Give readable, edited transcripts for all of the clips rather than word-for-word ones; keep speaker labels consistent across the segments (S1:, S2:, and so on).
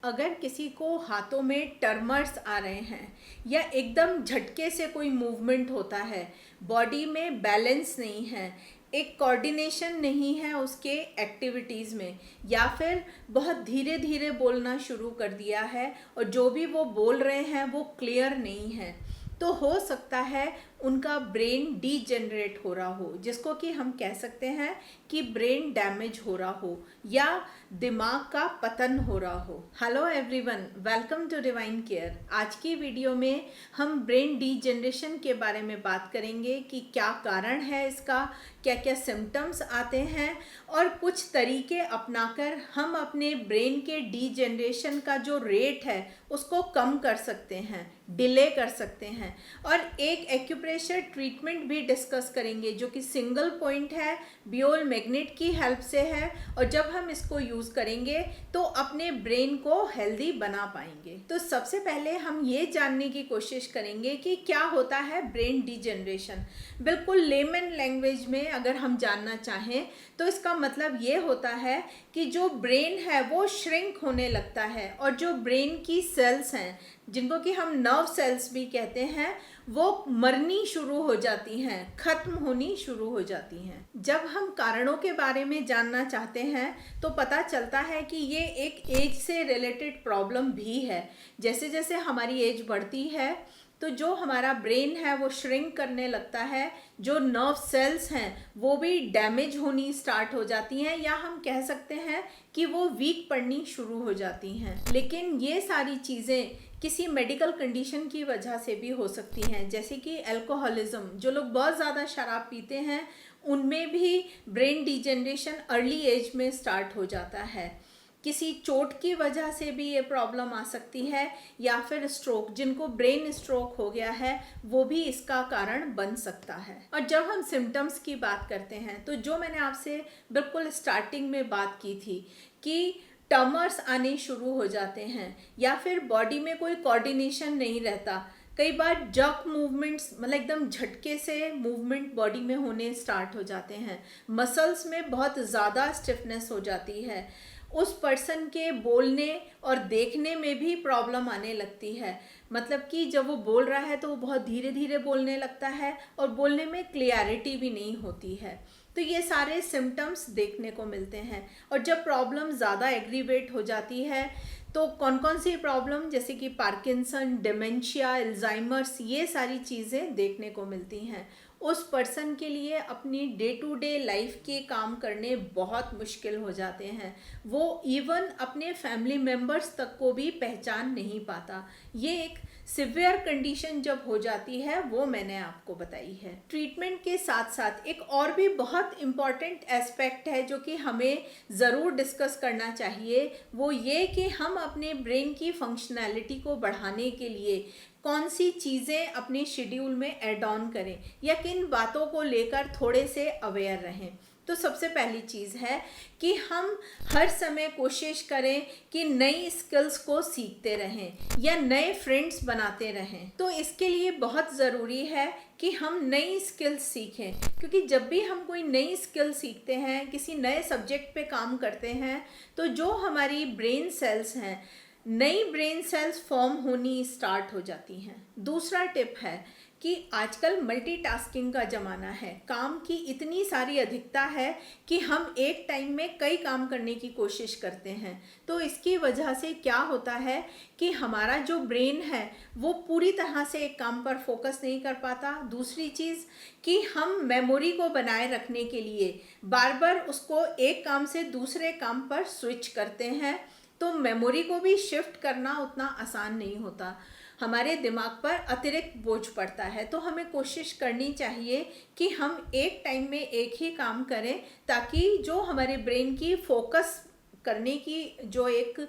S1: अगर किसी को हाथों में टर्मर्स आ रहे हैं या एकदम झटके से कोई मूवमेंट होता है, बॉडी में बैलेंस नहीं है, एक कोऑर्डिनेशन नहीं है उसके एक्टिविटीज़ में, या फिर बहुत धीरे धीरे बोलना शुरू कर दिया है और जो भी वो बोल रहे हैं वो क्लियर नहीं है, तो हो सकता है उनका ब्रेन डीजेनरेट हो रहा हो, जिसको कि हम कह सकते हैं कि ब्रेन डैमेज हो रहा हो या दिमाग का पतन हो रहा हो। Hello everyone, welcome to Divine Care. आज की वीडियो में हम ब्रेन डीजेनरेशन के बारे में बात करेंगे कि क्या कारण है इसका, क्या क्या सिम्टम्स आते हैं और कुछ तरीके अपनाकर हम अपने ब्रेन के डीजेनरेशन का जो रेट है उसको कम कर सकते हैं, डिले कर सकते हैं। और एक एक्यूप्रेशर ट्रीटमेंट भी डिस्कस करेंगे जो कि सिंगल पॉइंट है, बियोल मैग्नेट की हेल्प से है, और जब हम इसको यूज़ करेंगे तो अपने ब्रेन को हेल्दी बना पाएंगे। तो सबसे पहले हम ये जानने की कोशिश करेंगे कि क्या होता है ब्रेन डीजेनरेशन। बिल्कुल लेमन लैंग्वेज में अगर हम जानना चाहें तो इसका मतलब ये होता है कि जो ब्रेन है वो श्रिंक होने लगता है और जो ब्रेन की सेल्स हैं, जिनको कि हम नर्व सेल्स भी कहते हैं, वो मरनी शुरू हो जाती हैं, खत्म होनी शुरू हो जाती हैं। जब हम कारणों के बारे में जानना चाहते हैं तो पता चलता है कि ये एक एज से रिलेटेड प्रॉब्लम भी है। जैसे जैसे हमारी एज बढ़ती है तो जो हमारा ब्रेन है वो श्रिंक करने लगता है, जो नर्व सेल्स हैं वो भी डैमेज होनी स्टार्ट हो जाती हैं, या हम कह सकते हैं कि वो वीक पड़नी शुरू हो जाती हैं। लेकिन ये सारी चीज़ें किसी मेडिकल कंडीशन की वजह से भी हो सकती हैं, जैसे कि अल्कोहलिज्म। जो लोग बहुत ज़्यादा शराब पीते हैं उनमें भी ब्रेन डीजेनरेशन अर्ली एज में स्टार्ट हो जाता है। किसी चोट की वजह से भी ये प्रॉब्लम आ सकती है, या फिर स्ट्रोक, जिनको ब्रेन स्ट्रोक हो गया है वो भी इसका कारण बन सकता है। और जब हम सिम्टम्स की बात करते हैं तो जो मैंने आपसे बिल्कुल स्टार्टिंग में बात की थी कि टर्मर्स आने शुरू हो जाते हैं, या फिर बॉडी में कोई कोऑर्डिनेशन नहीं रहता, कई बार जर्क मूवमेंट्स, मतलब एकदम झटके से मूवमेंट बॉडी में होने स्टार्ट हो जाते हैं, मसल्स में बहुत ज़्यादा स्टिफनेस हो जाती है, उस पर्सन के बोलने और देखने में भी प्रॉब्लम आने लगती है। मतलब कि जब वो बोल रहा है तो वो बहुत धीरे धीरे बोलने लगता है और बोलने में क्लियरिटी भी नहीं होती है। तो ये सारे सिम्टम्स देखने को मिलते हैं। और जब प्रॉब्लम ज़्यादा एग्रीवेट हो जाती है तो कौन कौन सी प्रॉब्लम, जैसे कि पार्किंसन, डिमेंशिया, अल्जाइमर्स, ये सारी चीज़ें देखने को मिलती हैं। उस पर्सन के लिए अपनी डे टू डे लाइफ के काम करने बहुत मुश्किल हो जाते हैं। वो इवन अपने फैमिली मेम्बर्स तक को भी पहचान नहीं पाता। ये एक सिवियर कंडीशन जब हो जाती है वो मैंने आपको बताई है। ट्रीटमेंट के साथ साथ एक और भी बहुत इम्पॉर्टेंट एस्पेक्ट है जो कि हमें ज़रूर डिस्कस करना चाहिए, वो ये कि हम अपने ब्रेन की फंक्शनैलिटी को बढ़ाने के लिए कौन सी चीज़ें अपने शेड्यूल में ऐड ऑन करें या किन बातों को लेकर थोड़े से अवेयर रहें। तो सबसे पहली चीज़ है कि हम हर समय कोशिश करें कि नई स्किल्स को सीखते रहें या नए फ्रेंड्स बनाते रहें। तो इसके लिए बहुत ज़रूरी है कि हम नई स्किल्स सीखें, क्योंकि जब भी हम कोई नई स्किल सीखते हैं, किसी नए सब्जेक्ट पे काम करते हैं, तो जो हमारी ब्रेन सेल्स हैं, नई ब्रेन सेल्स फॉर्म होनी स्टार्ट हो जाती हैं। दूसरा टिप है कि आजकल मल्टीटास्किंग का ज़माना है, काम की इतनी सारी अधिकता है कि हम एक टाइम में कई काम करने की कोशिश करते हैं। तो इसकी वजह से क्या होता है कि हमारा जो ब्रेन है वो पूरी तरह से एक काम पर फोकस नहीं कर पाता। दूसरी चीज़ कि हम मेमोरी को बनाए रखने के लिए बार बार उसको एक काम से दूसरे काम पर स्विच करते हैं, तो मेमोरी को भी शिफ्ट करना उतना आसान नहीं होता, हमारे दिमाग पर अतिरिक्त बोझ पड़ता है। तो हमें कोशिश करनी चाहिए कि हम एक टाइम में एक ही काम करें, ताकि जो हमारे ब्रेन की फोकस करने की जो एक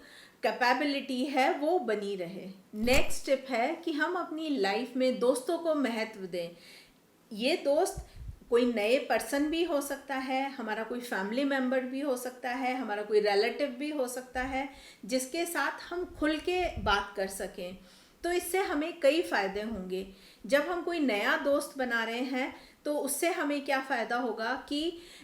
S1: कैपेबिलिटी है वो बनी रहे। नेक्स्ट टिप है कि हम अपनी लाइफ में दोस्तों को महत्व दें। ये दोस्त कोई नए पर्सन भी हो सकता है, हमारा कोई फैमिली मेम्बर भी हो सकता है, हमारा कोई रिलेटिव भी हो सकता है, जिसके साथ हम खुल के बात कर सकें। तो इससे हमें कई फ़ायदे होंगे। जब हम कोई नया दोस्त बना रहे हैं तो उससे हमें क्या फ़ायदा होगा कि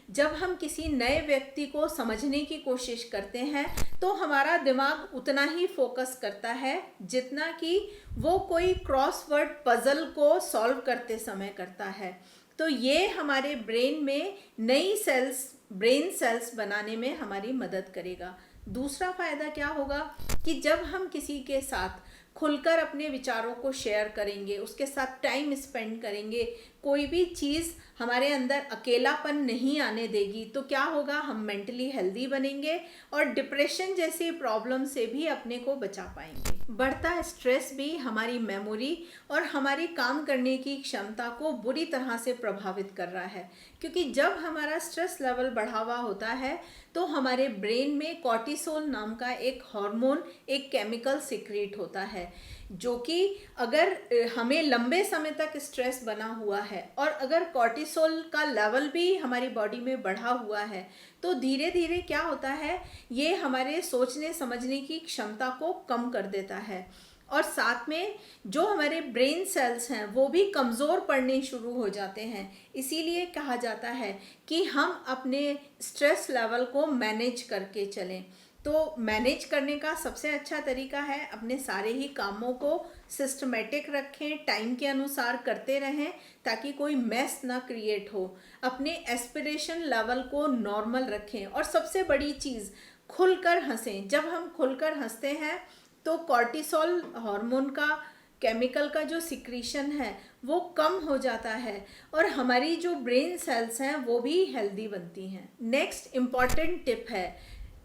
S1: जब हम किसी नए व्यक्ति को समझने की कोशिश करते हैं तो हमारा दिमाग उतना ही फोकस करता है जितना कि वो कोई क्रॉसवर्ड पजल को सॉल्व करते समय करता है। तो ये हमारे ब्रेन में नई सेल्स, ब्रेन सेल्स बनाने में हमारी मदद करेगा। दूसरा फायदा क्या होगा कि जब हम किसी के साथ खुलकर अपने विचारों को शेयर करेंगे, उसके साथ टाइम स्पेंड करेंगे, कोई भी चीज़ हमारे अंदर अकेलापन नहीं आने देगी, तो क्या होगा, हम मेंटली हेल्दी बनेंगे और डिप्रेशन जैसी प्रॉब्लम से भी अपने को बचा पाएंगे। बढ़ता स्ट्रेस भी हमारी मेमोरी और हमारी काम करने की क्षमता को बुरी तरह से प्रभावित कर रहा है, क्योंकि जब हमारा स्ट्रेस लेवल बढ़ा हुआ होता है तो हमारे ब्रेन में कॉर्टिसोल नाम का एक हार्मोन, एक केमिकल सिक्रीट होता है, जो कि अगर हमें लंबे समय तक स्ट्रेस बना हुआ है और अगर कॉर्टिसोल का लेवल भी हमारी बॉडी में बढ़ा हुआ है तो धीरे धीरे क्या होता है, ये हमारे सोचने समझने की क्षमता को कम कर देता है और साथ में जो हमारे ब्रेन सेल्स हैं वो भी कमज़ोर पड़ने शुरू हो जाते हैं। इसीलिए कहा जाता है कि हम अपने स्ट्रेस लेवल को मैनेज करके चलें। तो मैनेज करने का सबसे अच्छा तरीका है अपने सारे ही कामों को सिस्टमेटिक रखें, टाइम के अनुसार करते रहें ताकि कोई मेस ना क्रिएट हो। अपने एस्पिरेशन लेवल को नॉर्मल रखें और सबसे बड़ी चीज़, खुलकर हंसें। जब हम खुलकर हंसते हैं तो कॉर्टिसोल हार्मोन का, केमिकल का जो सिक्रीशन है वो कम हो जाता है और हमारी जो ब्रेन सेल्स हैं वो भी हेल्दी बनती हैं। नेक्स्ट इम्पॉर्टेंट टिप है,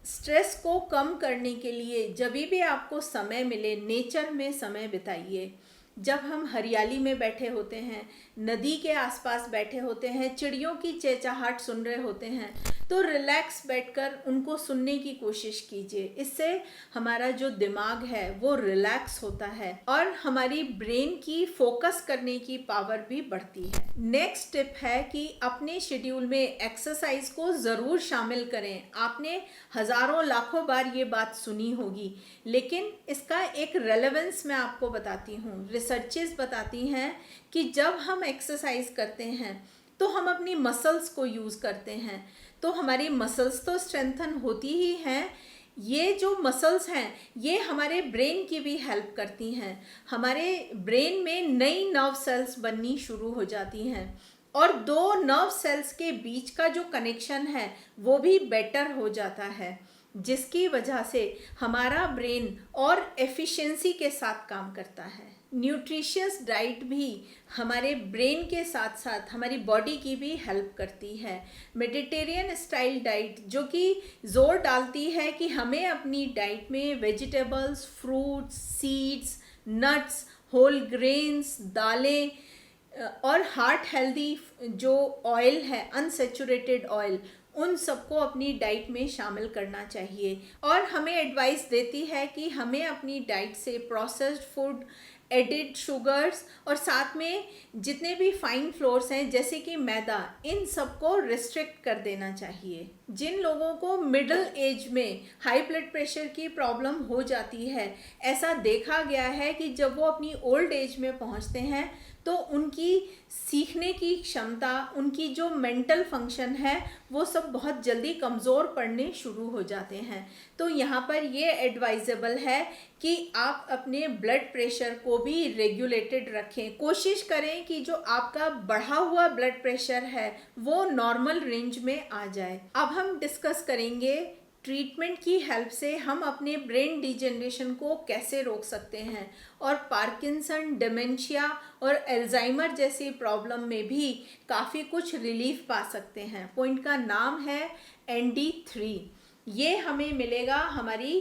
S1: स्ट्रेस को कम करने के लिए जब भी आपको समय मिले नेचर में समय बिताइए। जब हम हरियाली में बैठे होते हैं, नदी के आसपास बैठे होते हैं, चिड़ियों की चहचहाहट सुन रहे होते हैं, तो रिलैक्स बैठकर उनको सुनने की कोशिश कीजिए। इससे हमारा जो दिमाग है वो रिलैक्स होता है और हमारी ब्रेन की फोकस करने की पावर भी बढ़ती है। नेक्स्ट टिप है कि अपने शेड्यूल में एक्सरसाइज को ज़रूर शामिल करें। आपने हज़ारों लाखों बार ये बात सुनी होगी, लेकिन इसका एक रेलेवेंस मैं आपको बताती हूँ। रिसर्चेस बताती हैं कि जब हम एक्सरसाइज करते हैं तो हम अपनी मसल्स को यूज़ करते हैं, तो हमारी मसल्स तो स्ट्रेंथन होती ही हैं, ये जो मसल्स हैं ये हमारे ब्रेन की भी हेल्प करती हैं। हमारे ब्रेन में नई नर्व सेल्स बननी शुरू हो जाती हैं और दो नर्व सेल्स के बीच का जो कनेक्शन है वो भी बेटर हो जाता है, जिसकी वजह से हमारा ब्रेन और एफिशिएंसी के साथ काम करता है। न्यूट्रिशियस डाइट भी हमारे ब्रेन के साथ साथ हमारी बॉडी की भी हेल्प करती है। मेडिटेरियन स्टाइल डाइट जो कि जोर डालती है कि हमें अपनी डाइट में vegetables, fruits, seeds, nuts, whole grains, दालें और हार्ट हेल्दी जो ऑयल है, अनसेचुरेटेड ऑयल, उन सबको अपनी डाइट में शामिल करना चाहिए। और हमें एडवाइस देती है कि हमें अपनी डाइट से प्रोसेस्ड फूड, एडिड शुगर्स और साथ में जितने भी फाइन फ्लोर्स हैं जैसे कि मैदा, इन सबको रिस्ट्रिक्ट कर देना चाहिए। जिन लोगों को मिडिल एज में हाई ब्लड प्रेशर की प्रॉब्लम हो जाती है, ऐसा देखा गया है कि जब वो अपनी ओल्ड एज में पहुंचते हैं तो उनकी सीखने की क्षमता, उनकी जो मेंटल फंक्शन है वो सब बहुत जल्दी कमज़ोर पड़ने शुरू हो जाते हैं। तो यहाँ पर ये एडवाइजेबल है कि आप अपने ब्लड प्रेशर को भी रेगुलेटेड रखें। कोशिश करें कि जो आपका बढ़ा हुआ ब्लड प्रेशर है वो नॉर्मल रेंज में आ जाए। अब हम डिस्कस करेंगे ट्रीटमेंट की हेल्प से हम अपने ब्रेन डिजेनरेशन को कैसे रोक सकते हैं और पार्किंसन, डिमेंशिया और एल्जाइमर जैसी प्रॉब्लम में भी काफ़ी कुछ रिलीफ पा सकते हैं। पॉइंट का नाम है ND3। ये हमें मिलेगा हमारी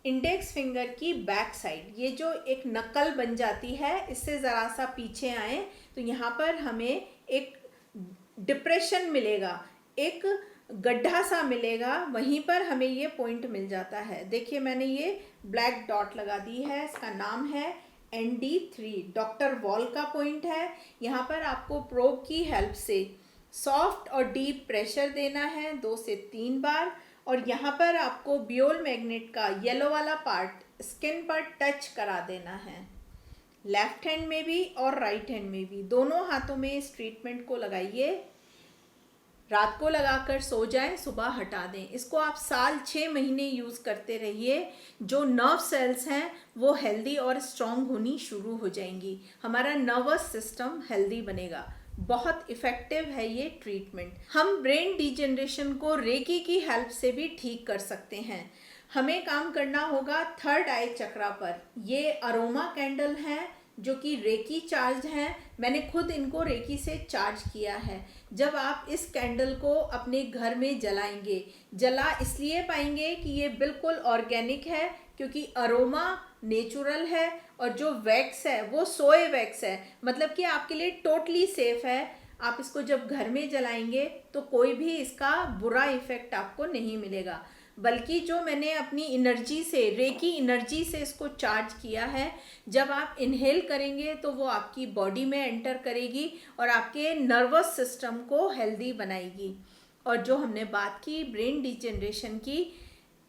S1: इंडेक्स फिंगर की बैक साइड। ये जो एक नकल बन जाती है, इससे ज़रा सा पीछे आए तो यहाँ पर हमें एक डिप्रेशन मिलेगा, एक गड्ढा सा मिलेगा, वहीं पर हमें ये पॉइंट मिल जाता है। देखिए मैंने ये ब्लैक डॉट लगा दी है, इसका नाम है ND3। डॉक्टर वॉल का पॉइंट है। यहाँ पर आपको प्रोब की हेल्प से सॉफ्ट और डीप प्रेशर देना है 2 से 3 बार और यहाँ पर आपको बियोल मैग्नेट का येलो वाला पार्ट स्किन पर टच करा देना है। लेफ्ट हैंड में भी और राइट हैंड में भी, दोनों हाथों में इस ट्रीटमेंट को लगाइए। रात को लगाकर सो जाएं, सुबह हटा दें। इसको आप साल 6 महीने यूज़ करते रहिए। जो नर्व सेल्स हैं वो हेल्दी और स्ट्रॉन्ग होनी शुरू हो जाएंगी, हमारा नर्वस सिस्टम हेल्दी बनेगा। बहुत इफ़ेक्टिव है ये ट्रीटमेंट। हम ब्रेन डिजेनरेशन को रेकी की हेल्प से भी ठीक कर सकते हैं। हमें काम करना होगा थर्ड आई चक्रा पर। ये अरोमा कैंडल हैं जो कि रेकी चार्ज हैं। मैंने खुद इनको रेकी से चार्ज किया है। जब आप इस कैंडल को अपने घर में जलाएंगे, जला इसलिए पाएंगे कि ये बिल्कुल ऑर्गेनिक है, क्योंकि अरोमा नेचुरल है और जो वैक्स है वो सोए वैक्स है, मतलब कि आपके लिए टोटली सेफ है। आप इसको जब घर में जलाएंगे तो कोई भी इसका बुरा इफेक्ट आपको नहीं मिलेगा, बल्कि जो मैंने अपनी एनर्जी से, रेकी एनर्जी से इसको चार्ज किया है, जब आप इनहेल करेंगे तो वो आपकी बॉडी में एंटर करेगी और आपके नर्वस सिस्टम को हेल्दी बनाएगी। और जो हमने बात की ब्रेन डिजेनरेशन की,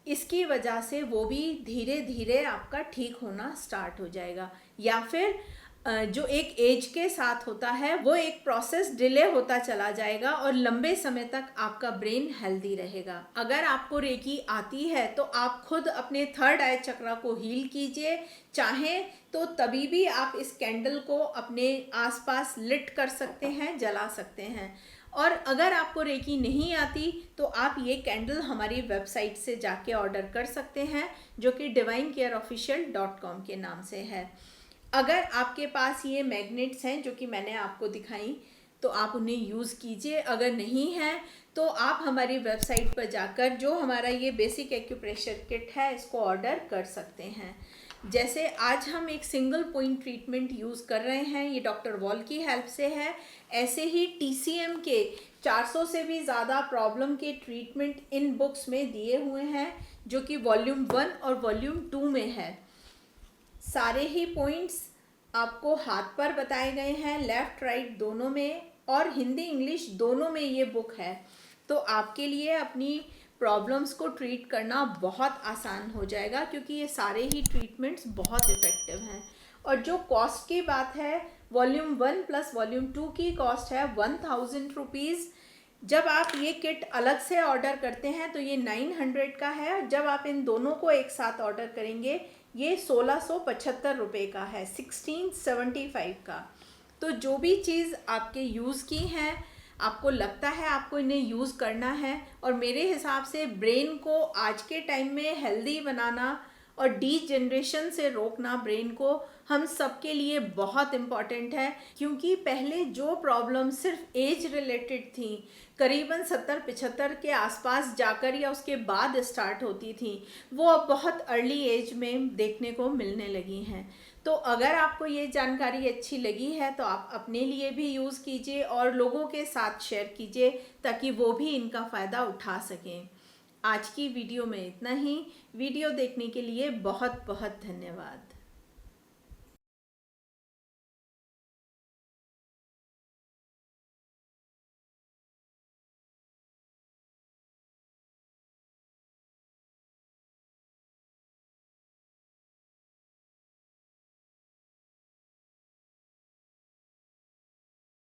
S1: इसकी वजह से वो भी धीरे धीरे आपका ठीक होना स्टार्ट हो जाएगा। या फिर जो एक एज के साथ होता है वो एक प्रोसेस डिले होता चला जाएगा और लंबे समय तक आपका ब्रेन हेल्दी रहेगा। अगर आपको रेकी आती है तो आप खुद अपने थर्ड आई चक्रा को हील कीजिए। चाहें तो तभी भी आप इस कैंडल को अपने आसपास लिट कर सकते हैं, जला सकते हैं। और अगर आपको रेकी नहीं आती तो आप ये कैंडल हमारी वेबसाइट से जाके ऑर्डर कर सकते हैं, जो कि divinecareofficial.com के नाम से है। अगर आपके पास ये मैग्नेट्स हैं जो कि मैंने आपको दिखाई, तो आप उन्हें यूज़ कीजिए। अगर नहीं है तो आप हमारी वेबसाइट पर जाकर जो हमारा ये बेसिक एक्यूप्रेशर किट है इसको ऑर्डर कर सकते हैं। जैसे आज हम एक सिंगल पॉइंट ट्रीटमेंट यूज़ कर रहे हैं, ये डॉक्टर वॉल की हेल्प से है। ऐसे ही TCM के 400 से भी ज़्यादा प्रॉब्लम के ट्रीटमेंट इन बुक्स में दिए हुए हैं, जो कि वॉल्यूम 1 और वॉल्यूम 2 में है। सारे ही पॉइंट्स आपको हाथ पर बताए गए हैं, लेफ़्ट राइट दोनों में, और हिंदी इंग्लिश दोनों में ये बुक है। तो आपके लिए अपनी प्रॉब्लम्स को ट्रीट करना बहुत आसान हो जाएगा, क्योंकि ये सारे ही ट्रीटमेंट्स बहुत इफ़ेक्टिव हैं। और जो कॉस्ट की बात है, वॉल्यूम 1 प्लस वॉल्यूम 2 की कॉस्ट है 1000 रुपीज़। जब आप ये किट अलग से ऑर्डर करते हैं तो ये 900 का है। जब आप इन दोनों को एक साथ ऑर्डर करेंगे ये 1675 रुपये का है, 1675 का। तो जो भी चीज़ आपके यूज़ की हैं, आपको लगता है आपको इन्हें यूज़ करना है, और मेरे हिसाब से ब्रेन को आज के टाइम में हेल्दी बनाना और डीजेनरेशन से रोकना ब्रेन को हम सबके लिए बहुत इम्पॉर्टेंट है। क्योंकि पहले जो प्रॉब्लम सिर्फ एज रिलेटेड थी, करीबन 70-75 के आसपास जाकर या उसके बाद स्टार्ट होती थी, वो अब बहुत अर्ली एज में देखने को मिलने लगी हैं। तो अगर आपको ये जानकारी अच्छी लगी है तो आप अपने लिए भी यूज़ कीजिए और लोगों के साथ शेयर कीजिए, ताकि वो भी इनका फ़ायदा उठा सकें। आज की वीडियो में इतना ही। वीडियो देखने के लिए बहुत बहुत धन्यवाद।